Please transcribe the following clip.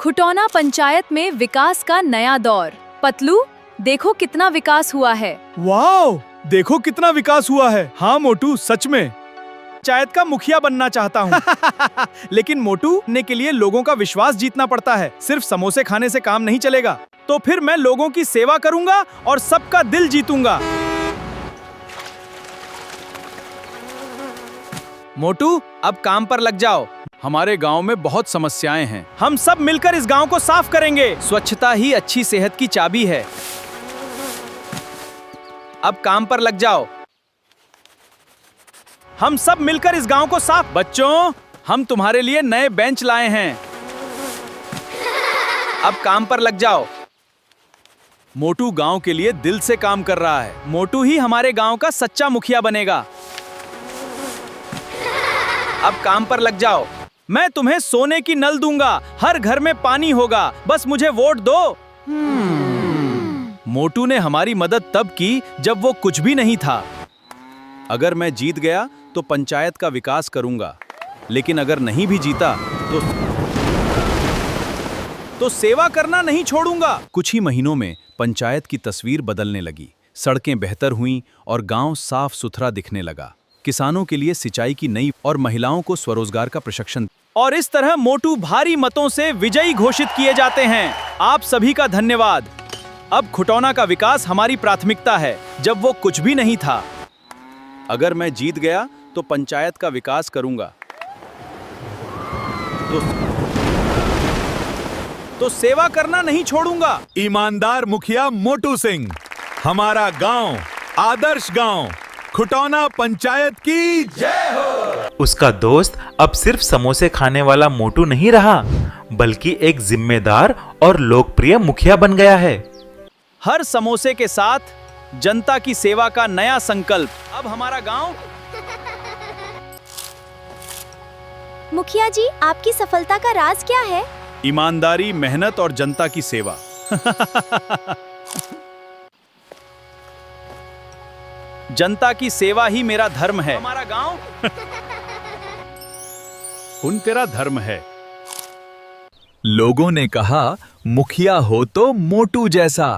खुटौना पंचायत में विकास का नया दौर। पतलू, देखो कितना विकास हुआ है। वाओ, देखो कितना विकास हुआ है। हाँ मोटू, सच में पंचायत का मुखिया बनना चाहता हूँ। लेकिन मोटू, ने के लिए लोगों का विश्वास जीतना पड़ता है। सिर्फ समोसे खाने से काम नहीं चलेगा। तो फिर मैं लोगों की सेवा करूंगा और सबका दिल जीतूंगा। मोटू, अब काम पर लग जाओ। हमारे गांव में बहुत समस्याएं हैं। हम सब मिलकर इस गांव को साफ करेंगे। स्वच्छता ही अच्छी सेहत की चाबी है। अब काम पर लग जाओ। हम सब मिलकर इस गांव को साफ। बच्चों, हम तुम्हारे लिए नए बेंच लाए हैं। अब काम पर लग जाओ। मोटू गांव के लिए दिल से काम कर रहा है। मोटू ही हमारे गांव का सच्चा मुखिया बनेगा। अब काम पर लग जाओ। मैं तुम्हें सोने की नल दूंगा। हर घर में पानी होगा। बस मुझे वोट दो। मोटू ने हमारी मदद तब की जब वो कुछ भी नहीं था। अगर मैं जीत गया तो पंचायत का विकास करूंगा। लेकिन अगर नहीं भी जीता तो सेवा करना नहीं छोड़ूंगा। कुछ ही महीनों में पंचायत की तस्वीर बदलने लगी। सड़कें बेहतर हुईं और गांव साफ सुथरा दिखने लगा। किसानों के लिए सिंचाई की नई और महिलाओं को स्वरोजगार का प्रशिक्षण। और इस तरह मोटू भारी मतों से विजयी घोषित किए जाते हैं। आप सभी का धन्यवाद। अब खुटौना का विकास हमारी प्राथमिकता है, जब वो कुछ भी नहीं था। अगर मैं जीत गया तो पंचायत का विकास करूंगा। तो सेवा करना नहीं छोड़ूंगा। ईमानदार मुखिया मोटू सिंह, हमारा गांव आदर्श गांव, खुटौना पंचायत की जय हो। उसका दोस्त अब सिर्फ समोसे खाने वाला मोटू नहीं रहा, बल्कि एक जिम्मेदार और लोकप्रिय मुखिया बन गया है। हर समोसे के साथ जनता की सेवा का नया संकल्प। अब हमारा गांव। मुखिया जी, आपकी सफलता का राज क्या है? ईमानदारी, मेहनत और जनता की सेवा। जनता की सेवा ही मेरा धर्म है। हमारा गांव उन तेरा धर्म है। लोगों ने कहा, मुखिया हो तो मोटू जैसा।